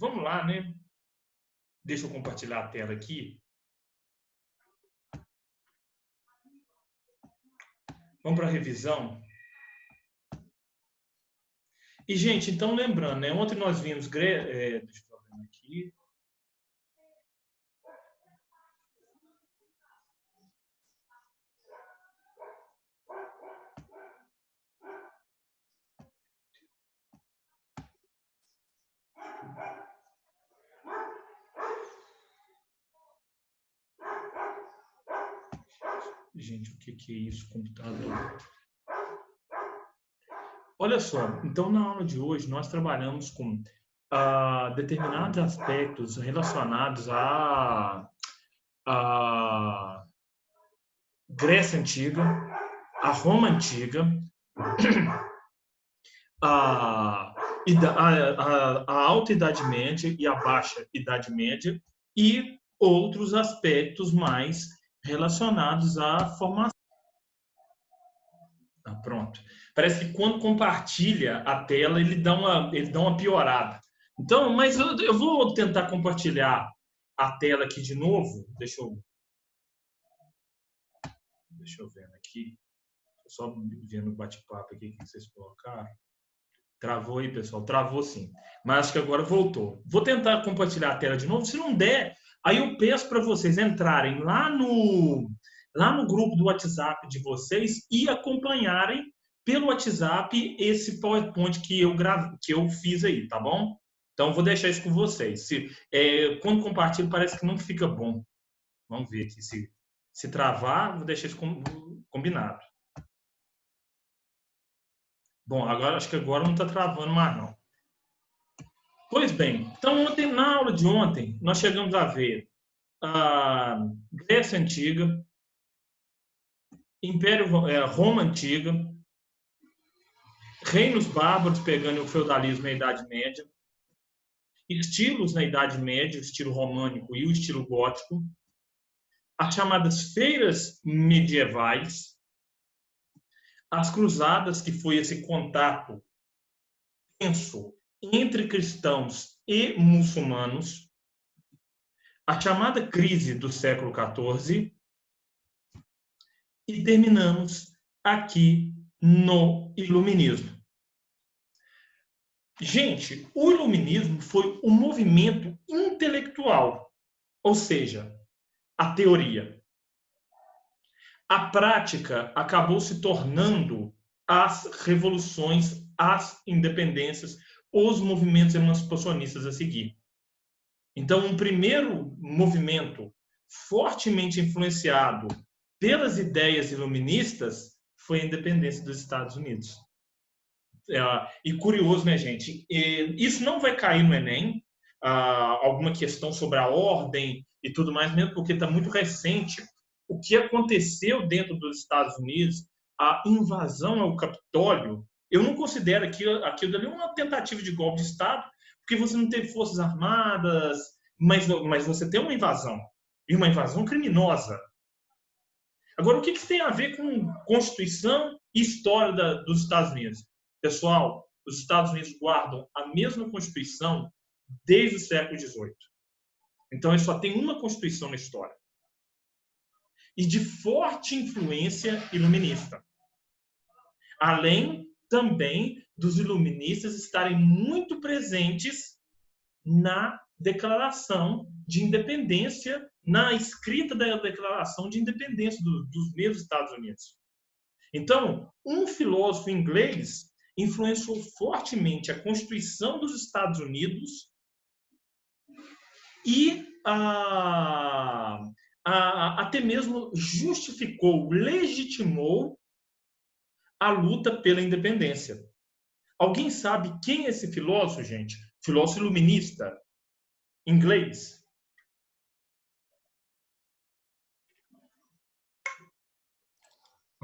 vamos lá, né? Deixa eu compartilhar a tela aqui. Vamos para a revisão. E, gente, então, lembrando, né? Ontem nós vimos... deixa eu ver aqui. Gente, o que é isso, computador? Olha só, então na aula de hoje nós trabalhamos com determinados aspectos relacionados à Grécia Antiga, à Roma Antiga, à Alta Idade Média e à Baixa Idade Média e outros aspectos mais relacionados à formação. Pronto. Parece que quando compartilha a tela, ele dá uma piorada. Então, mas eu vou tentar compartilhar a tela aqui de novo. Deixa eu ver aqui. Só vendo o bate-papo aqui que vocês colocaram. Travou aí, pessoal? Travou sim. Mas acho que agora voltou. Vou tentar compartilhar a tela de novo. Se não der, aí eu peço para vocês entrarem lá no grupo do WhatsApp de vocês e acompanharem pelo WhatsApp esse PowerPoint que eu fiz aí, tá bom? Então, vou deixar isso com vocês. Quando compartilho, parece que não fica bom. Vamos ver aqui. Se travar, vou deixar isso combinado. Bom, acho que agora não está travando mais, não. Pois bem, então na aula de ontem, nós chegamos a ver a Grécia Antiga, Roma Antiga, reinos bárbaros pegando o feudalismo na Idade Média, estilos na Idade Média, o estilo românico e o estilo gótico, as chamadas feiras medievais, as cruzadas, que foi esse contato tenso entre cristãos e muçulmanos, a chamada crise do século XIV, e terminamos aqui no Iluminismo. Gente, o Iluminismo foi um movimento intelectual, ou seja, a teoria. A prática acabou se tornando as revoluções, as independências, os movimentos emancipacionistas a seguir. Então, um primeiro movimento fortemente influenciado pelas ideias iluministas foi a independência dos Estados Unidos. E curioso, né, gente? Isso não vai cair no Enem, alguma questão sobre a ordem e tudo mais, mesmo porque está muito recente o que aconteceu dentro dos Estados Unidos, a invasão ao Capitólio. Eu não considero aquilo dali uma tentativa de golpe de Estado, porque você não teve forças armadas, mas você tem uma invasão, e uma invasão criminosa. Agora, o que isso tem a ver com Constituição e história dos Estados Unidos? Pessoal, os Estados Unidos guardam a mesma Constituição desde o século XVIII. Então, eles só têm uma Constituição na história. E de forte influência iluminista. Além também dos iluministas estarem muito presentes na declaração de independência, na escrita da declaração de independência dos mesmos Estados Unidos. Então, um filósofo inglês influenciou fortemente a Constituição dos Estados Unidos e até mesmo justificou, legitimou a luta pela independência. Alguém sabe quem é esse filósofo, gente? Filósofo iluminista inglês?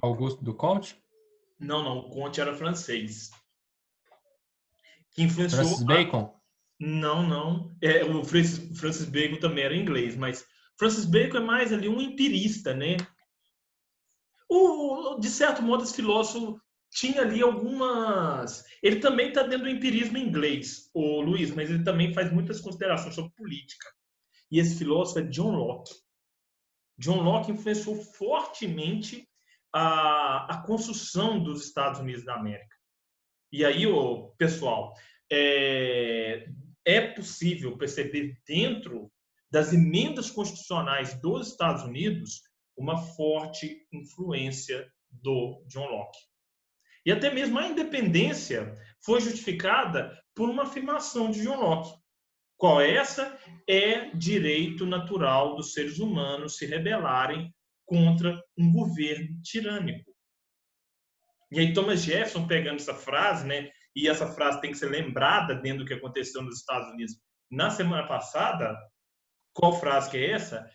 Augusto do Comte? Não, o Comte era francês. Que influenciou... Francis Bacon? Não. O Francis Bacon também era inglês, mas Francis Bacon é mais ali um empirista, né? De certo modo, esse filósofo tinha ali algumas... Ele também está dentro do empirismo inglês, o Luiz, mas ele também faz muitas considerações sobre política. E esse filósofo é John Locke. John Locke influenciou fortemente a construção dos Estados Unidos da América. E aí, pessoal, é possível perceber dentro das emendas constitucionais dos Estados Unidos uma forte influência do John Locke. E até mesmo a independência foi justificada por uma afirmação de John Locke. Qual é essa? É direito natural dos seres humanos se rebelarem contra um governo tirânico. E aí Thomas Jefferson, pegando essa frase, né, e essa frase tem que ser lembrada dentro do que aconteceu nos Estados Unidos na semana passada, qual frase que é essa?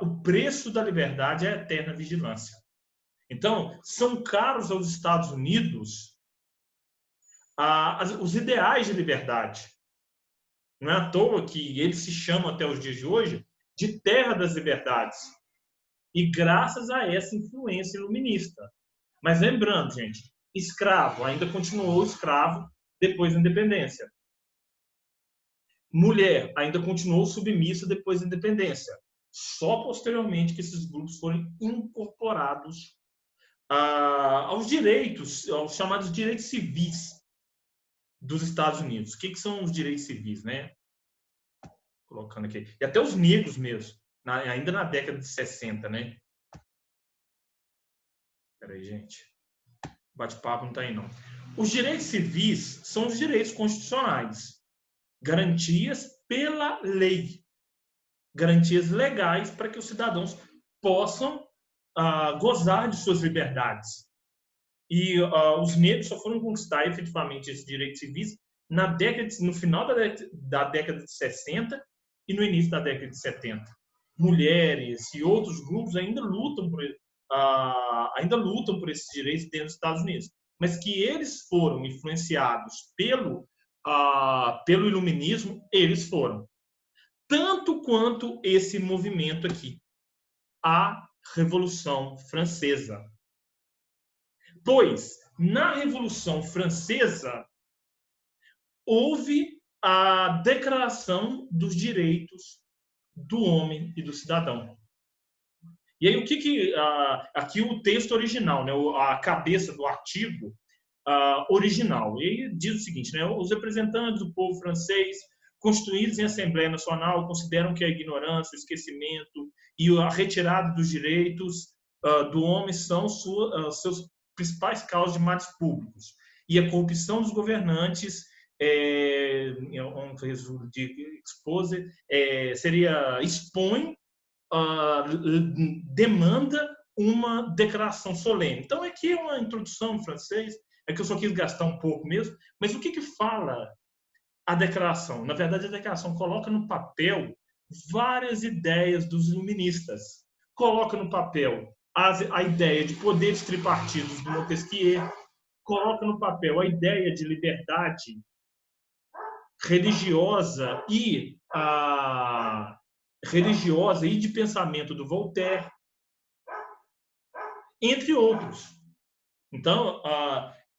O preço da liberdade é a eterna vigilância. Então, são caros aos Estados Unidos os ideais de liberdade. Não é à toa que eles se chamam até os dias de hoje de terra das liberdades. E graças a essa influência iluminista. Mas lembrando, gente, escravo ainda continuou escravo depois da independência. Mulher ainda continuou submissa depois da independência. Só posteriormente que esses grupos foram incorporados aos direitos, aos chamados direitos civis dos Estados Unidos. O que são os direitos civis, né? Colocando aqui. E até os negros mesmo, ainda na década de 60, né? Peraí, gente. Bate-papo não está aí, não. Os direitos civis são os direitos constitucionais. Garantias pela lei. Garantias legais para que os cidadãos possam gozar de suas liberdades. E os negros só foram conquistar efetivamente esses direitos civis no final da década de 60 e no início da década de 70. Mulheres e outros grupos ainda lutam por esses direitos dentro dos Estados Unidos. Mas que eles foram influenciados pelo iluminismo, eles foram. Tanto quanto esse movimento aqui, a Revolução Francesa. Pois, na Revolução Francesa, houve a Declaração dos Direitos do Homem e do Cidadão. E aí, aqui o texto original, né, a cabeça do artigo original, e aí diz o seguinte, né, os representantes do povo francês, constituídos em Assembleia Nacional, consideram que a ignorância, o esquecimento e a retirada dos direitos do homem são seus principais causas de males públicos. E a corrupção dos governantes demanda uma declaração solene. Então, aqui é uma introdução em francês, é que eu só quis gastar um pouco mesmo, mas o que fala a declaração? Na verdade, a declaração coloca no papel várias ideias dos iluministas. Coloca no papel a ideia de poderes tripartidos do Montesquieu, coloca no papel a ideia de liberdade religiosa e de pensamento do Voltaire, entre outros. Então,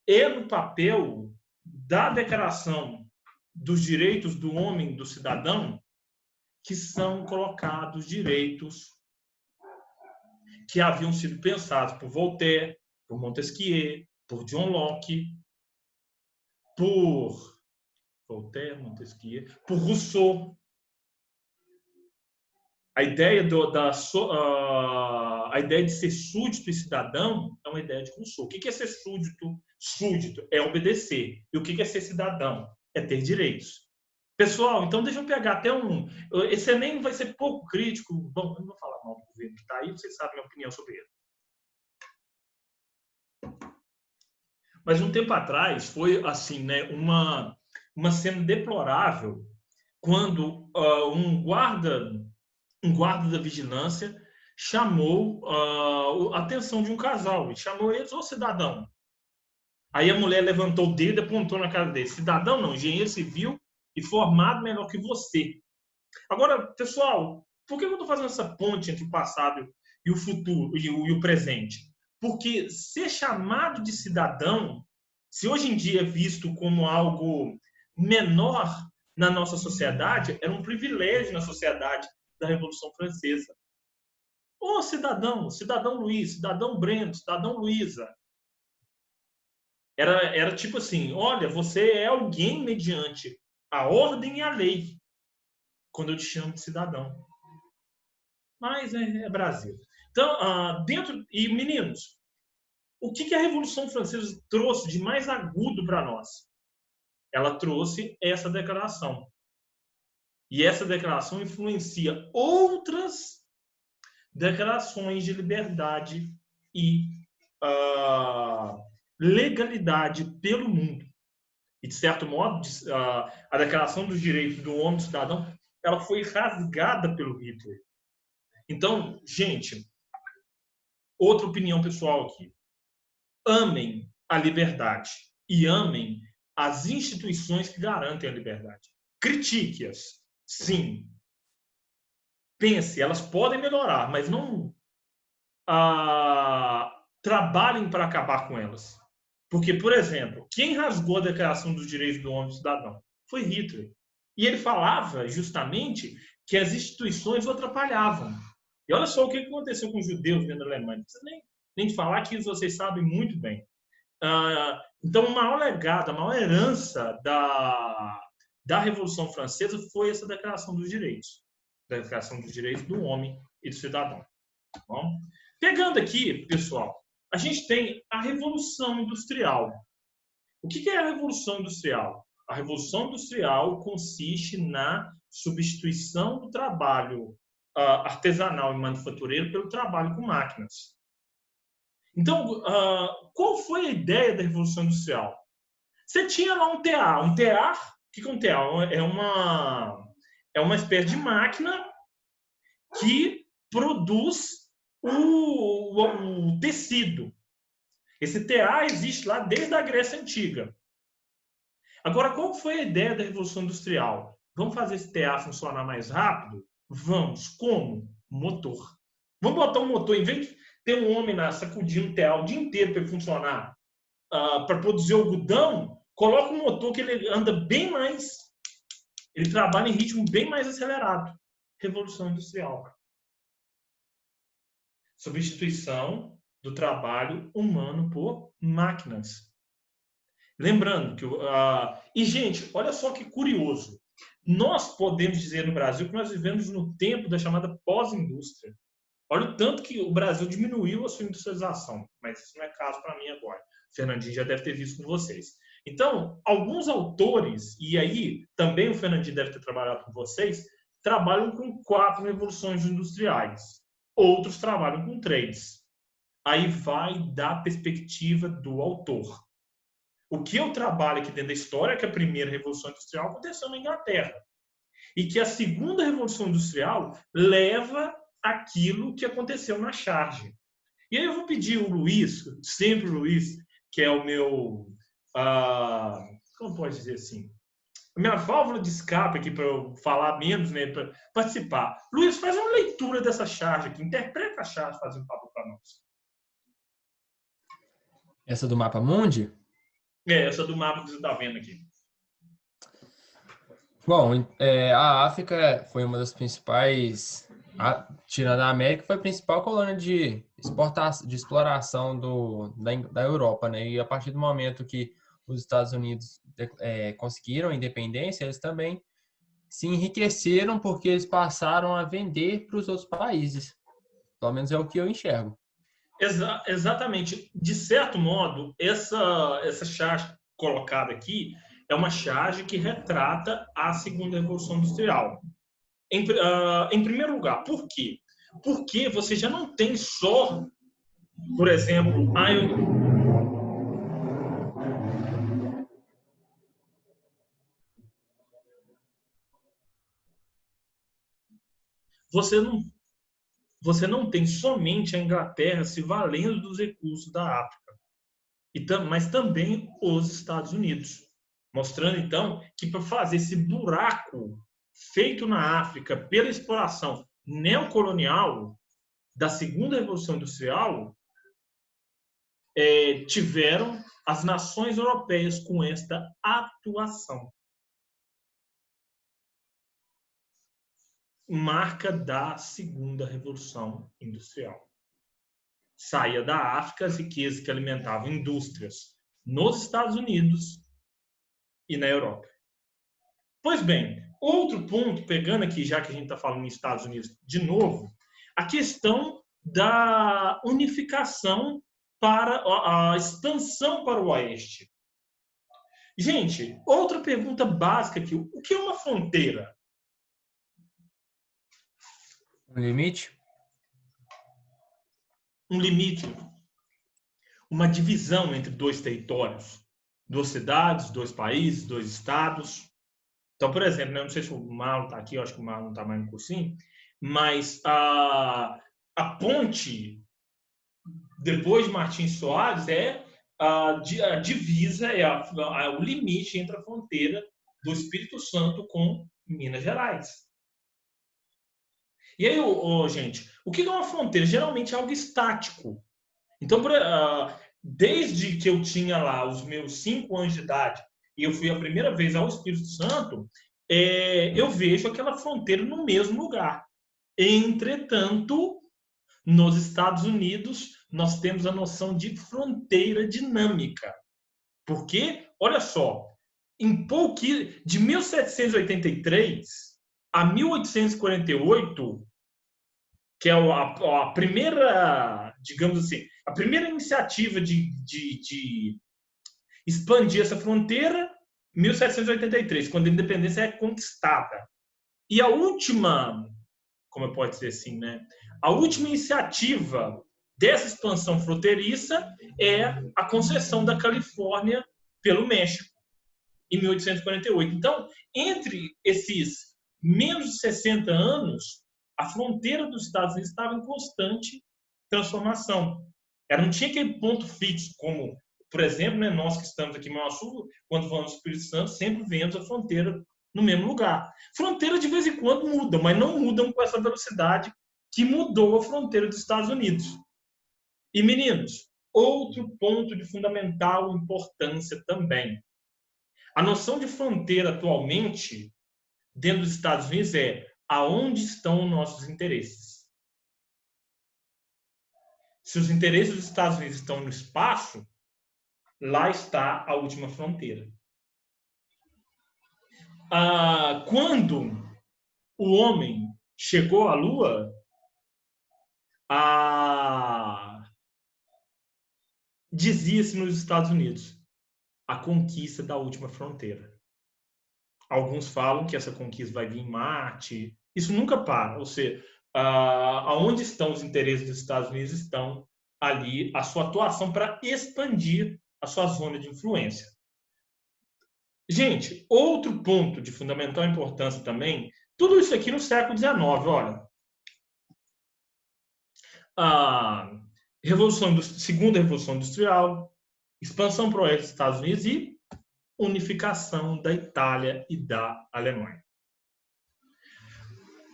é no papel da Declaração dos Direitos do Homem e do Cidadão que são colocados direitos que haviam sido pensados por Voltaire, por Montesquieu, por John Locke, por Voltaire, Montesquieu, por Rousseau. A ideia de ser súdito e cidadão é uma ideia de Rousseau. O que é ser súdito? Súdito é obedecer. E o que é ser cidadão? É ter direitos. Pessoal, então deixa eu pegar até esse Enem vai ser pouco crítico. Bom, eu não vou falar mal do governo que está aí, vocês sabem a minha opinião sobre ele. Mas um tempo atrás foi assim, né, uma cena deplorável quando um guarda da vigilância chamou a atenção de um casal e chamou eles, ô cidadão. Aí a mulher levantou o dedo e apontou na cara dele. Cidadão não, engenheiro civil e formado menor que você. Agora, pessoal, por que eu estou fazendo essa ponte entre o passado e o futuro e o presente? Porque ser chamado de cidadão, se hoje em dia é visto como algo menor na nossa sociedade, era um privilégio na sociedade da Revolução Francesa. Ô cidadão, cidadão Luiz, cidadão Breno, cidadão Luísa. Era tipo assim, olha, você é alguém mediante a ordem e a lei, quando eu te chamo de cidadão. Mas é Brasil. Então, E meninos, o que a Revolução Francesa trouxe de mais agudo para nós? Ela trouxe essa declaração. E essa declaração influencia outras declarações de liberdade e legalidade pelo mundo. E, de certo modo, a Declaração dos Direitos do Homem e do Cidadão, ela foi rasgada pelo Hitler. Então, gente, outra opinião pessoal aqui. Amem a liberdade e amem as instituições que garantem a liberdade. Critique-as, sim. Pense, elas podem melhorar, mas não trabalhem para acabar com elas. Porque, por exemplo, quem rasgou a Declaração dos Direitos do Homem e do Cidadão foi Hitler. E ele falava justamente que as instituições o atrapalhavam. E olha só o que aconteceu com os judeus dentro da Alemanha. Não precisa nem de falar que isso vocês sabem muito bem. Então, o maior legado, a maior herança da Revolução Francesa foi essa Declaração dos Direitos. Da Declaração dos Direitos do Homem e do Cidadão. Tá bom? Pegando aqui, pessoal, a gente tem a Revolução Industrial. O que é a Revolução Industrial? A Revolução Industrial consiste na substituição do trabalho artesanal e manufatureiro pelo trabalho com máquinas. Então, qual foi a ideia da Revolução Industrial? Você tinha lá um TA. O que é um TA? É uma espécie de máquina que produz o tecido. Esse TA existe lá desde a Grécia Antiga. Agora, qual foi a ideia da Revolução Industrial? Vamos fazer esse TA funcionar mais rápido? Vamos. Como? Motor. Vamos botar um motor, em vez de ter um homem lá sacudindo o TA o dia inteiro para ele funcionar, para produzir algodão, coloca um motor que ele anda bem mais, ele trabalha em ritmo bem mais acelerado. Revolução Industrial. Substituição do trabalho humano por máquinas. Lembrando que... E, gente, olha só que curioso. Nós podemos dizer no Brasil que nós vivemos no tempo da chamada pós-indústria. Olha o tanto que o Brasil diminuiu a sua industrialização. Mas isso não é caso para mim agora. O Fernandinho já deve ter visto com vocês. Então, alguns autores, e aí também o Fernandinho deve ter trabalhado com vocês, trabalham com 4 revoluções industriais. Outros trabalham com 3. Aí vai da perspectiva do autor. O que eu trabalho aqui dentro da história é que a primeira Revolução Industrial aconteceu na Inglaterra. E que a segunda Revolução Industrial leva aquilo que aconteceu na charge. E aí eu vou pedir o Luiz, sempre o Luiz, que é o meu... como pode dizer assim? A minha válvula de escape aqui para eu falar menos, né, para participar. Luiz, faz uma leitura dessa charge aqui. Interpreta a charge, faz um papo para nós. Essa do Mapa Mundi? Essa do mapa que você está vendo aqui. Bom, a África foi uma das principais, tirando a América, foi a principal colônia de exploração da Europa, né? E a partir do momento que os Estados Unidos conseguiram a independência, eles também se enriqueceram porque eles passaram a vender para os outros países. Pelo menos é o que eu enxergo. Exatamente. De certo modo, essa charge colocada aqui é uma charge que retrata a segunda Revolução Industrial. Em primeiro lugar, por quê? Porque você já não tem só, por exemplo, você não tem somente a Inglaterra se valendo dos recursos da África, mas também os Estados Unidos. Mostrando, então, que para fazer esse buraco feito na África pela exploração neocolonial da segunda Revolução Industrial, tiveram as nações europeias com esta atuação. Marca da segunda Revolução Industrial. Saía da África as riquezas que alimentavam indústrias nos Estados Unidos e na Europa. Pois bem, outro ponto, pegando aqui, já que a gente está falando nos Estados Unidos de novo, a questão da unificação para a expansão para o oeste. Gente, outra pergunta básica aqui, o que é uma fronteira? Um limite? Um limite, uma divisão entre dois territórios, duas cidades, dois países, dois estados. Então, por exemplo, eu não sei se o Marlon está aqui, eu acho que o Marlon não está mais no cursinho, mas a ponte, depois de Martins Soares, a divisa, o limite entre a fronteira do Espírito Santo com Minas Gerais. E aí, gente, o que é uma fronteira? Geralmente é algo estático. Então, desde que eu tinha lá os meus 5 anos de idade e eu fui a primeira vez ao Espírito Santo, eu vejo aquela fronteira no mesmo lugar. Entretanto, nos Estados Unidos, nós temos a noção de fronteira dinâmica. Porque, olha só, de 1783 a 1848, que é a primeira, digamos assim, a primeira iniciativa de expandir essa fronteira, 1783, quando a independência é conquistada. E a última, como eu posso dizer assim, né? A última iniciativa dessa expansão fronteiriça é a concessão da Califórnia pelo México, em 1848. Então, entre esses menos de 60 anos, a fronteira dos Estados Unidos estava em constante transformação. Ela não tinha aquele ponto fixo, como, por exemplo, né, nós que estamos aqui em Manaus, quando vamos ao Espírito Santo, sempre vemos a fronteira no mesmo lugar. Fronteira, de vez em quando, mudam, mas não mudam com essa velocidade que mudou a fronteira dos Estados Unidos. E, meninos, outro ponto de fundamental importância também. A noção de fronteira atualmente, dentro dos Estados Unidos, é aonde estão os nossos interesses. Se os interesses dos Estados Unidos estão no espaço, lá está a última fronteira. Quando o homem chegou à Lua, dizia-se nos Estados Unidos a conquista da última fronteira. Alguns falam que essa conquista vai vir em Marte. Isso nunca para. Ou seja, aonde estão os interesses dos Estados Unidos estão ali a sua atuação para expandir a sua zona de influência. Gente, outro ponto de fundamental importância também, tudo isso aqui no século XIX, olha. A segunda Revolução Industrial, expansão para o oeste dos Estados Unidos e unificação da Itália e da Alemanha.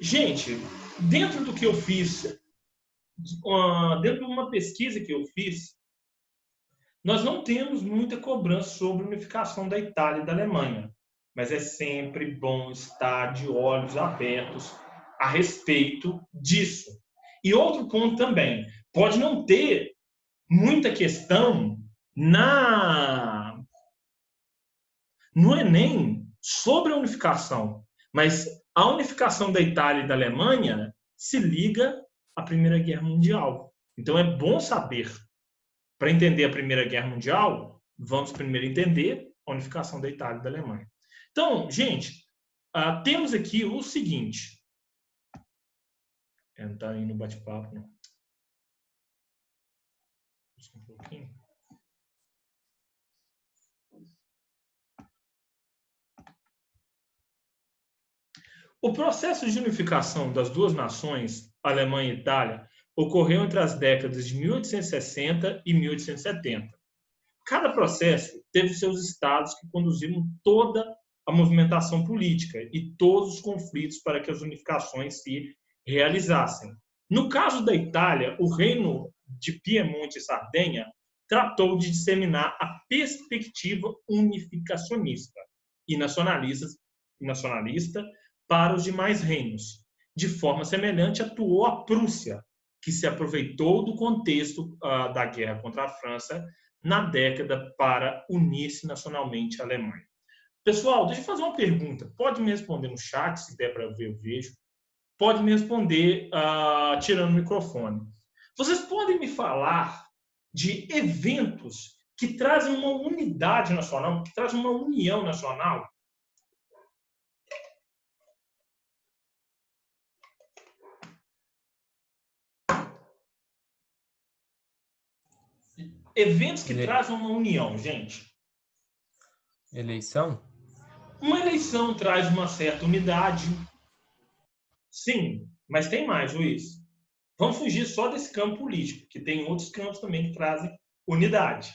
Gente, dentro do que eu fiz, dentro de uma pesquisa que eu fiz, nós não temos muita cobrança sobre a unificação da Itália e da Alemanha, mas é sempre bom estar de olhos abertos a respeito disso. E outro ponto também, pode não ter muita questão no Enem sobre a unificação, mas a unificação da Itália e da Alemanha se liga à Primeira Guerra Mundial. Então é bom saber. Para entender a Primeira Guerra Mundial, vamos primeiro entender a unificação da Itália e da Alemanha. Então, gente, temos aqui o seguinte. Entrar aí no bate-papo, né? Um pouquinho. O processo de unificação das duas nações, Alemanha e Itália, ocorreu entre as décadas de 1860 e 1870. Cada processo teve seus estados que conduziram toda a movimentação política e todos os conflitos para que as unificações se realizassem. No caso da Itália, o reino de Piemonte e Sardenha tratou de disseminar a perspectiva unificacionista e nacionalista para os demais reinos. De forma semelhante, atuou a Prússia, que se aproveitou do contexto da guerra contra a França na década para unir-se nacionalmente à Alemanha. Pessoal, deixa eu fazer uma pergunta. Pode me responder no chat, se der para ver, eu vejo. Pode me responder tirando o microfone. Vocês podem me falar de eventos que trazem uma unidade nacional, que trazem uma união nacional? Eventos que trazem uma união, gente. Eleição? Uma eleição traz uma certa unidade. Sim, mas tem mais, Luiz. Vamos fugir só desse campo político, que tem outros campos também que trazem unidade.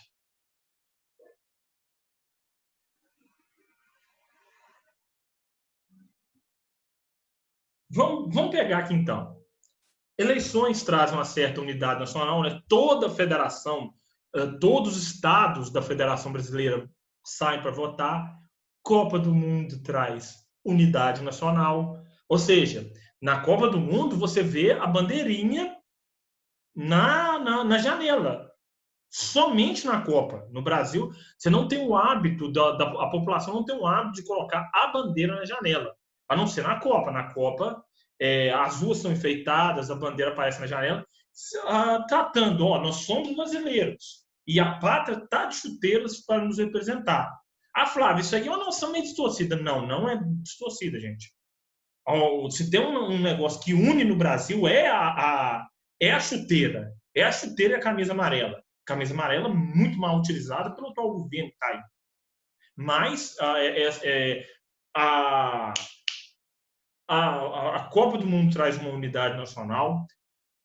Vamos pegar aqui, então. Eleições trazem uma certa unidade nacional, né? Toda a federação, todos os estados da Federação Brasileira saem para votar. Copa do Mundo traz unidade nacional. Ou seja, na Copa do Mundo você vê a bandeirinha na janela. Somente na Copa. No Brasil, você não tem o hábito, a população não tem o hábito de colocar a bandeira na janela. A não ser na Copa. Na Copa, as ruas são enfeitadas, a bandeira aparece na janela, tratando, nós somos brasileiros. E a pátria está de chuteiras para nos representar. Flávia, isso aqui é uma noção meio distorcida. Não, não é distorcida, gente. Se tem um negócio que une no Brasil, é a chuteira. É a chuteira e a camisa amarela. Camisa amarela muito mal utilizada pelo atual governo que está aí. Mas a Copa do Mundo traz uma unidade nacional.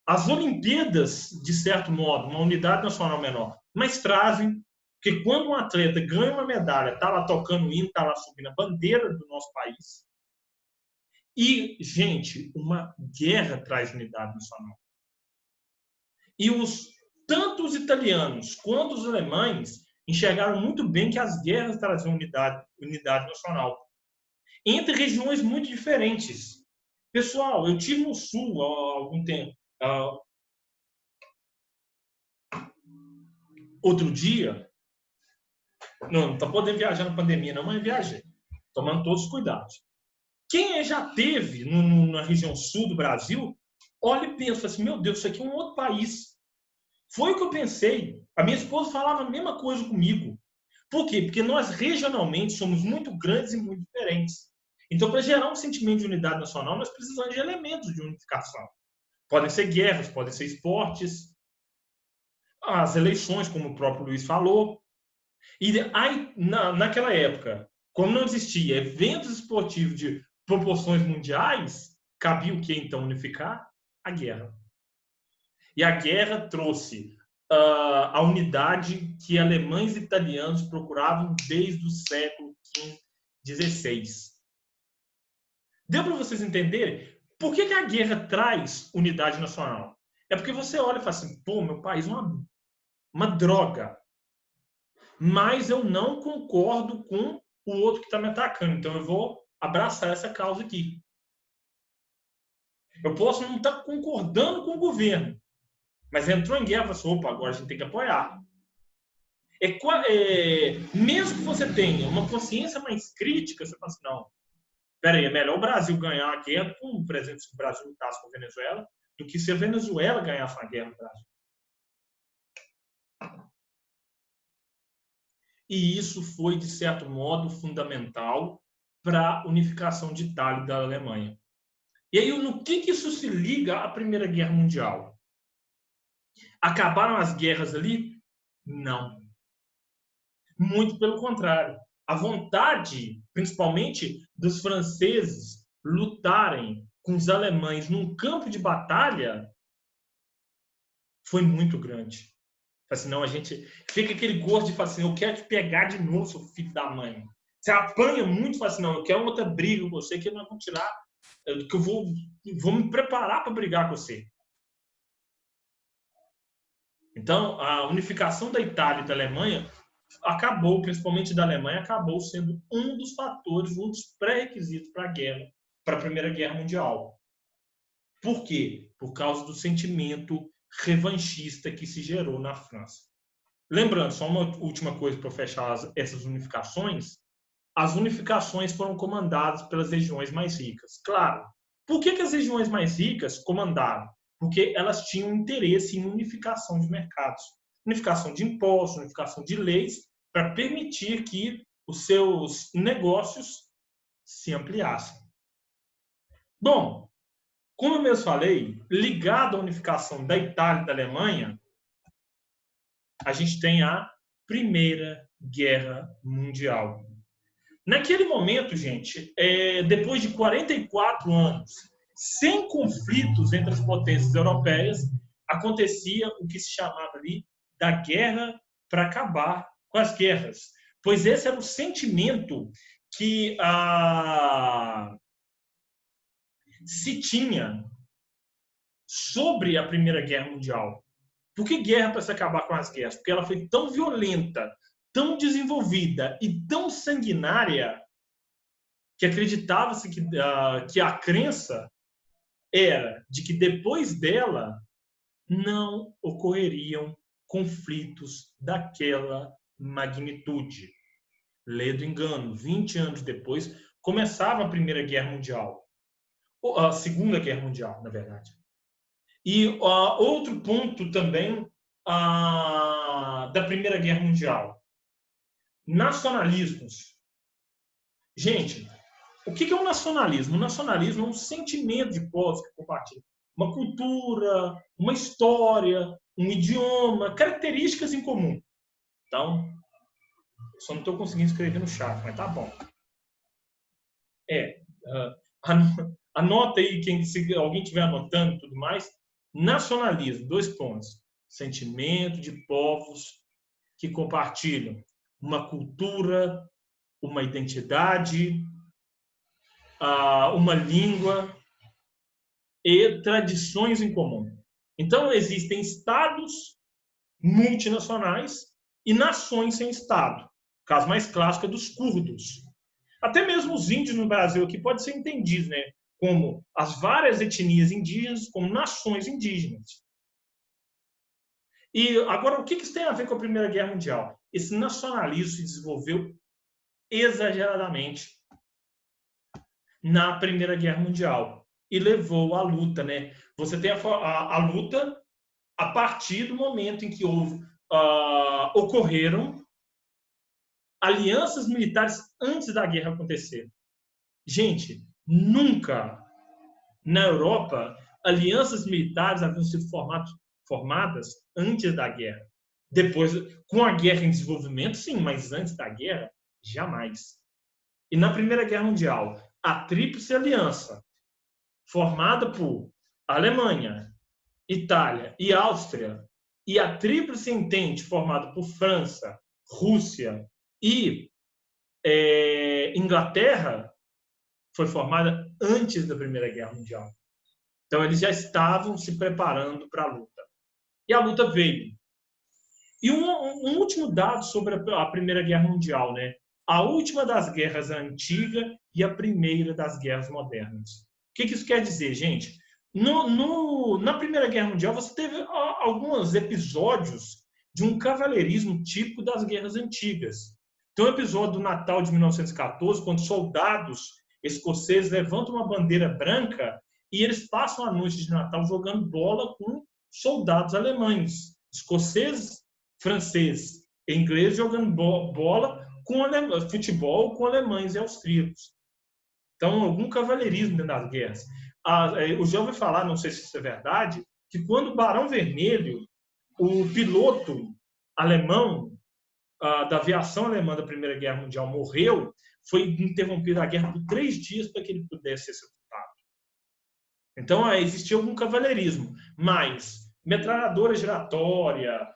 As Olimpíadas, de certo modo, uma unidade nacional menor, mas trazem, porque quando um atleta ganha uma medalha, está lá tocando o hino, está lá subindo a bandeira do nosso país. E, gente, uma guerra traz unidade nacional. E tanto os italianos quanto os alemães enxergaram muito bem que as guerras traziam unidade nacional. Entre regiões muito diferentes. Pessoal, eu estive no Sul há algum tempo. Outro dia, não está podendo viajar na pandemia, não, mas viajei. Tomando todos os cuidados. Quem já teve na região sul do Brasil, olha e pensa assim, meu Deus, isso aqui é um outro país. Foi o que eu pensei. A minha esposa falava a mesma coisa comigo. Por quê? Porque nós regionalmente somos muito grandes e muito diferentes. Então, para gerar um sentimento de unidade nacional, nós precisamos de elementos de unificação. Podem ser guerras, podem ser esportes, as eleições, como o próprio Luiz falou. E aí, naquela época, como não existia eventos esportivos de proporções mundiais, cabia o que então unificar? A guerra. E a guerra trouxe a unidade que alemães e italianos procuravam desde o século XVI. Deu para vocês entenderem por que a guerra traz unidade nacional? É porque você olha e fala assim, pô, meu país é uma droga. Mas eu não concordo com o outro que está me atacando. Então eu vou abraçar essa causa aqui. Eu posso não estar concordando com o governo, mas entrou em guerra, você, opa, agora a gente tem que apoiar. Mesmo que você tenha uma consciência mais crítica, você fala assim, não, peraí, é melhor o Brasil ganhar a guerra, por exemplo, se o Brasil lutasse com a Venezuela, do que se a Venezuela ganhasse a guerra no Brasil. E isso foi, de certo modo, fundamental para a unificação de Itália e da Alemanha. E aí, no que isso se liga à Primeira Guerra Mundial? Acabaram as guerras ali? Não. Muito pelo contrário. A vontade, principalmente dos franceses, lutarem com os alemães num campo de batalha foi muito grande. Assim, não, a gente fica aquele gosto de falar assim, eu quero te pegar de novo, seu filho da mãe. Você apanha muito e fala assim, não, eu quero outra briga com você, que nós vamos tirar, que eu vou me preparar para brigar com você. Então, a unificação da Itália e da Alemanha acabou, principalmente da Alemanha, acabou sendo um dos fatores, um dos pré-requisitos para a guerra, para a Primeira Guerra Mundial. Por quê? Por causa do sentimento revanchista que se gerou na França. Lembrando, só uma última coisa para fechar essas unificações. As unificações foram comandadas pelas regiões mais ricas. Claro. Por que as regiões mais ricas comandaram? Porque elas tinham interesse em unificação de mercados, unificação de impostos, unificação de leis, para permitir que os seus negócios se ampliassem. Bom, como eu mesmo falei, ligado à unificação da Itália e da Alemanha, a gente tem a Primeira Guerra Mundial. Naquele momento, gente, depois de 44 anos, sem conflitos entre as potências europeias, acontecia o que se chamava ali da guerra para acabar com as guerras. Pois esse era o sentimento que se tinha sobre a Primeira Guerra Mundial. Por que guerra para se acabar com as guerras? Porque ela foi tão violenta, tão desenvolvida e tão sanguinária que acreditava-se que a crença era de que depois dela não ocorreriam conflitos daquela magnitude. Lê do engano, 20 anos depois, começava a Primeira Guerra Mundial. A Segunda Guerra Mundial, na verdade. E outro ponto também da Primeira Guerra Mundial. Nacionalismos. Gente, o que é um nacionalismo? O nacionalismo é um sentimento de povos que compartilham uma cultura, uma história, um idioma, características em comum. Então, só não estou conseguindo escrever no chat, mas tá bom. Anota aí, se alguém estiver anotando e tudo mais. Nacionalismo, 2 pontos. Sentimento de povos que compartilham uma cultura, uma identidade, uma língua e tradições em comum. Então, existem estados multinacionais e nações sem estado. O caso mais clássico é dos curdos. Até mesmo os índios no Brasil aqui pode ser entendido, né, como as várias etnias indígenas, como nações indígenas. E agora, o que isso tem a ver com a Primeira Guerra Mundial? Esse nacionalismo se desenvolveu exageradamente na Primeira Guerra Mundial e levou à luta, né? Você tem a luta a partir do momento em que ocorreram alianças militares antes da guerra acontecer. Gente, nunca na Europa alianças militares haviam sido formadas antes da guerra. Depois, com a guerra em desenvolvimento, sim, mas antes da guerra, jamais. E na Primeira Guerra Mundial, a Tríplice Aliança, formada por Alemanha, Itália e Áustria, e a Tríplice Entente, formada por França, Rússia e Inglaterra, foi formada antes da Primeira Guerra Mundial. Então, eles já estavam se preparando para a luta. E a luta veio. E um último dado sobre a Primeira Guerra Mundial, né? A última das guerras antiga e a primeira das guerras modernas. O que isso quer dizer, gente? Na Primeira Guerra Mundial, você teve alguns episódios de um cavaleirismo típico das guerras antigas. Tem um episódio do Natal de 1914, quando soldados escoceses levantam uma bandeira branca e eles passam a noite de Natal jogando bola com soldados alemães, escoceses, franceses e ingleses jogando bola futebol com alemães e austríacos. Então, algum cavalheirismo dentro das guerras. Eu já ouvi falar, não sei se isso é verdade, que quando o Barão Vermelho, o piloto alemão da aviação alemã da Primeira Guerra Mundial, morreu, foi interrompida a guerra por 3 dias para que ele pudesse ser sepultado. Então, existia algum cavalheirismo, mas metralhadora giratória,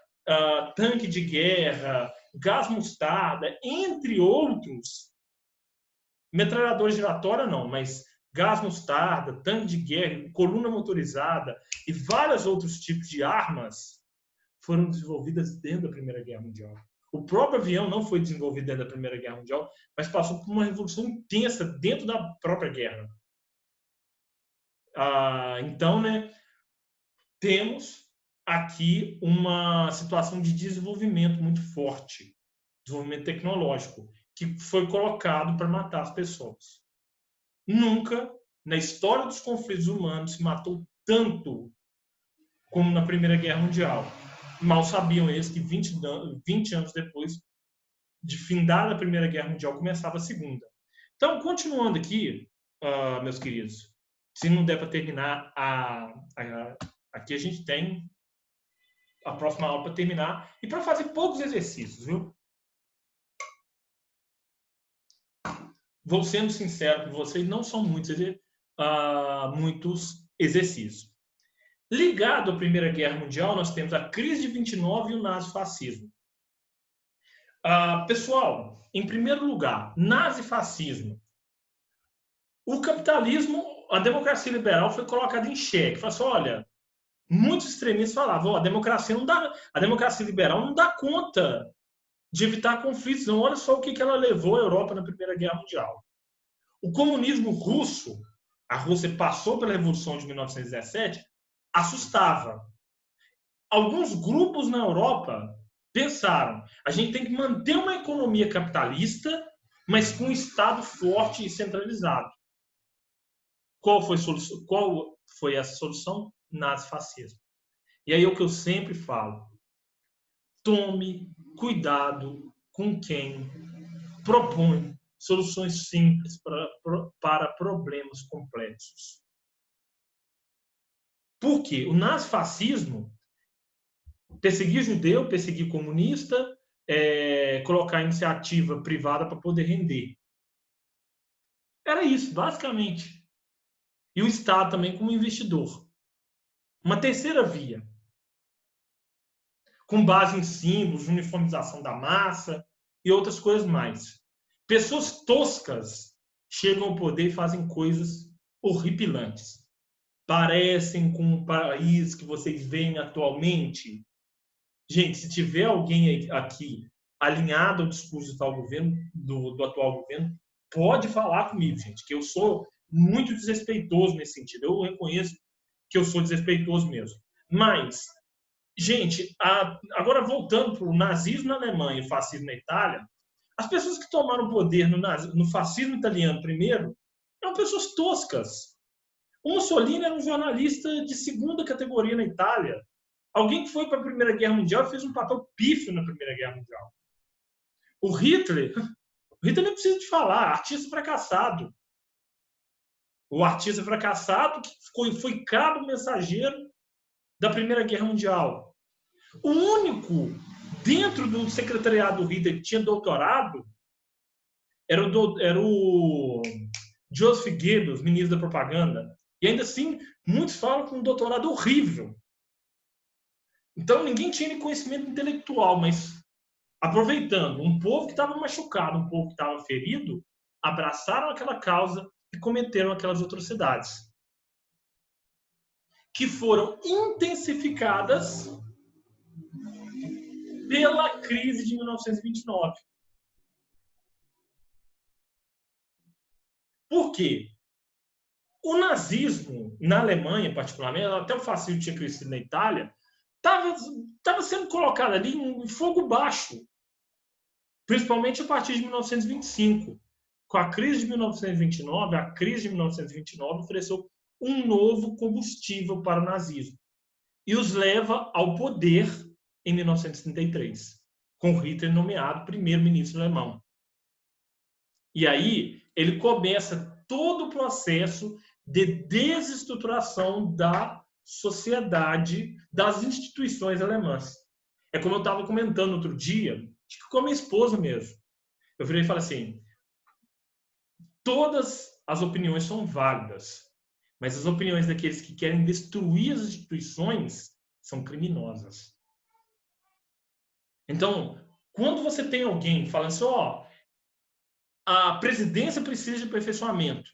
tanque de guerra, gás mostarda, entre outros, metralhadora giratória não, mas gás mostarda, tanque de guerra, coluna motorizada e vários outros tipos de armas foram desenvolvidas dentro da Primeira Guerra Mundial. O próprio avião não foi desenvolvido dentro da Primeira Guerra Mundial, mas passou por uma revolução intensa dentro da própria guerra. Então, né, temos aqui uma situação de desenvolvimento muito forte, desenvolvimento tecnológico, que foi colocado para matar as pessoas. Nunca, na história dos conflitos humanos, se matou tanto como na Primeira Guerra Mundial. Mal sabiam eles que 20 anos depois de findar a Primeira Guerra Mundial, começava a Segunda. Então, continuando aqui, meus queridos, se não der para terminar, aqui a gente tem a próxima aula para terminar e para fazer poucos exercícios, viu? Vou sendo sincero com vocês, não são muitos exercícios. Ligado à Primeira Guerra Mundial, nós temos a crise de 29 e o nazifascismo. Pessoal, em primeiro lugar, nazifascismo. O capitalismo, a democracia liberal foi colocada em xeque. Falou assim, olha, muitos extremistas falavam, a democracia liberal não dá conta de evitar conflitos. Não, olha só o que ela levou a Europa na Primeira Guerra Mundial. O comunismo russo, a Rússia passou pela Revolução de 1917, assustava. Alguns grupos na Europa pensaram, a gente tem que manter uma economia capitalista, mas com um Estado forte e centralizado. Qual foi essa solução? Nazifascismo. E aí é o que eu sempre falo. Tome cuidado com quem propõe soluções simples para problemas complexos. Por quê? O nazifascismo perseguir judeu, perseguir comunista, colocar iniciativa privada para poder render. Era isso, basicamente. E o Estado também como investidor. Uma terceira via, com base em símbolos, uniformização da massa e outras coisas mais. Pessoas toscas chegam ao poder e fazem coisas horripilantes. Parecem com o país que vocês veem atualmente. Gente, se tiver alguém aqui alinhado ao discurso do atual governo, pode falar comigo, gente, que eu sou muito desrespeitoso nesse sentido. Eu reconheço que eu sou desrespeitoso mesmo. Mas, gente, agora voltando para o nazismo na Alemanha e o fascismo na Itália, as pessoas que tomaram poder no fascismo italiano primeiro eram pessoas toscas. O Mussolini era um jornalista de segunda categoria na Itália. Alguém que foi para a Primeira Guerra Mundial e fez um papel pífio na Primeira Guerra Mundial. O Hitler nem precisa de falar, artista fracassado. O artista fracassado que foi cabo mensageiro da Primeira Guerra Mundial. O único dentro do secretariado do Hitler que tinha doutorado era o Joseph Goebbels, ministro da propaganda. E ainda assim, muitos falam com um doutorado horrível. Então, ninguém tinha conhecimento intelectual, mas aproveitando, um povo que estava machucado, um povo que estava ferido, abraçaram aquela causa e cometeram aquelas atrocidades, que foram intensificadas pela crise de 1929. Por quê? O nazismo, na Alemanha, particularmente, até o fascismo tinha crescido na Itália, estava sendo colocado ali em fogo baixo, principalmente a partir de 1925. Com a crise de 1929, a crise de 1929 ofereceu um novo combustível para o nazismo e os leva ao poder em 1933, com Hitler nomeado primeiro-ministro alemão. E aí ele começa todo o processo de desestruturação da sociedade, das instituições alemãs. É como eu estava comentando outro dia, acho que com a minha esposa mesmo. Eu virei e falei assim, todas as opiniões são válidas, mas as opiniões daqueles que querem destruir as instituições são criminosas. Então, quando você tem alguém falando assim, a presidência precisa de aperfeiçoamento,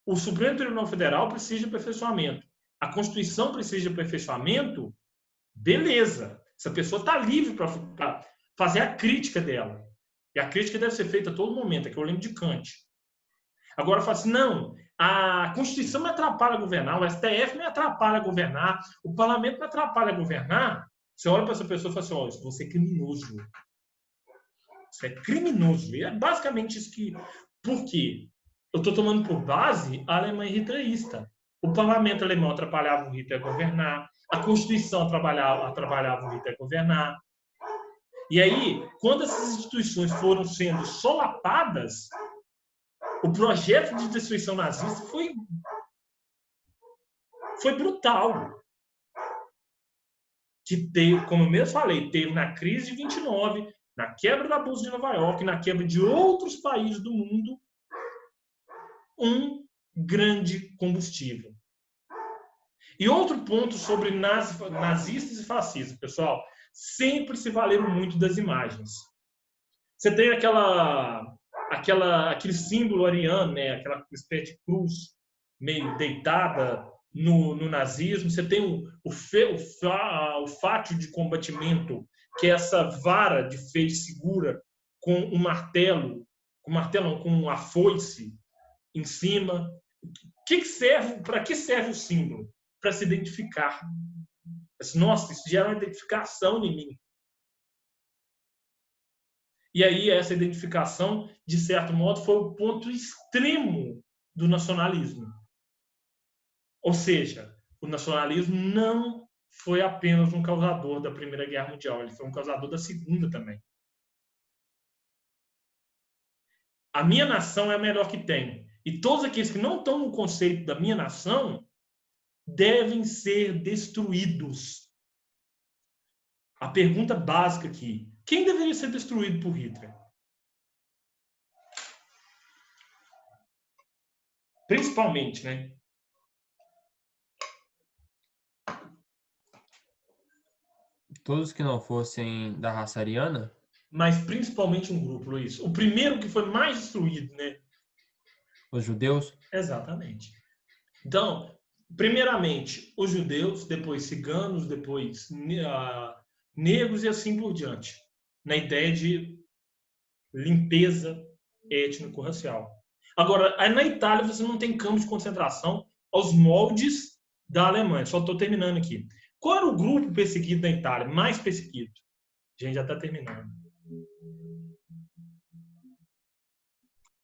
o Supremo Tribunal Federal precisa de aperfeiçoamento, a Constituição precisa de aperfeiçoamento, beleza. Essa pessoa está livre para fazer a crítica dela. E a crítica deve ser feita a todo momento, é que eu lembro de Kant. Agora fala assim, não, a Constituição me atrapalha a governar, o STF me atrapalha a governar, o Parlamento me atrapalha a governar. Você olha para essa pessoa e fala assim, isso você é criminoso. Isso é criminoso. E é basicamente isso que... Por quê? Eu estou tomando por base a Alemanha hitlerista. O parlamento alemão atrapalhava o Hitler a governar, a Constituição atrapalhava o Hitler a governar. E aí, quando essas instituições foram sendo solapadas, o projeto de destruição nazista foi brutal. Que teve, como eu mesmo falei, teve na crise de 29, na quebra da Bolsa de Nova York, na quebra de outros países do mundo, um grande combustível. E outro ponto sobre nazistas e fascistas, pessoal, sempre se valeram muito das imagens. Você tem aquele símbolo ariano, né? Aquela espécie de cruz meio deitada no nazismo. Você tem o fátio de combatimento, que é essa vara de feixe segura com um martelo, com a foice em cima. Para que serve o símbolo? Para se identificar. Nossa, isso gera uma identificação em mim. E aí essa identificação, de certo modo, foi o ponto extremo do nacionalismo. Ou seja, o nacionalismo não foi apenas um causador da Primeira Guerra Mundial, ele foi um causador da Segunda também. A minha nação é a melhor que tem. E todos aqueles que não estão no conceito da minha nação devem ser destruídos. A pergunta básica aqui: quem deveria ser destruído por Hitler? Principalmente, né? Todos que não fossem da raça ariana? Mas principalmente um grupo, Luiz. O primeiro que foi mais destruído, né? Os judeus? Exatamente. Então, primeiramente, os judeus, depois ciganos, depois negros e assim por diante. Na ideia de limpeza étnico-racial. Agora, na Itália, você não tem campos de concentração aos moldes da Alemanha. Só estou terminando aqui. Qual era o grupo perseguido na Itália? Mais perseguido? A gente já está terminando.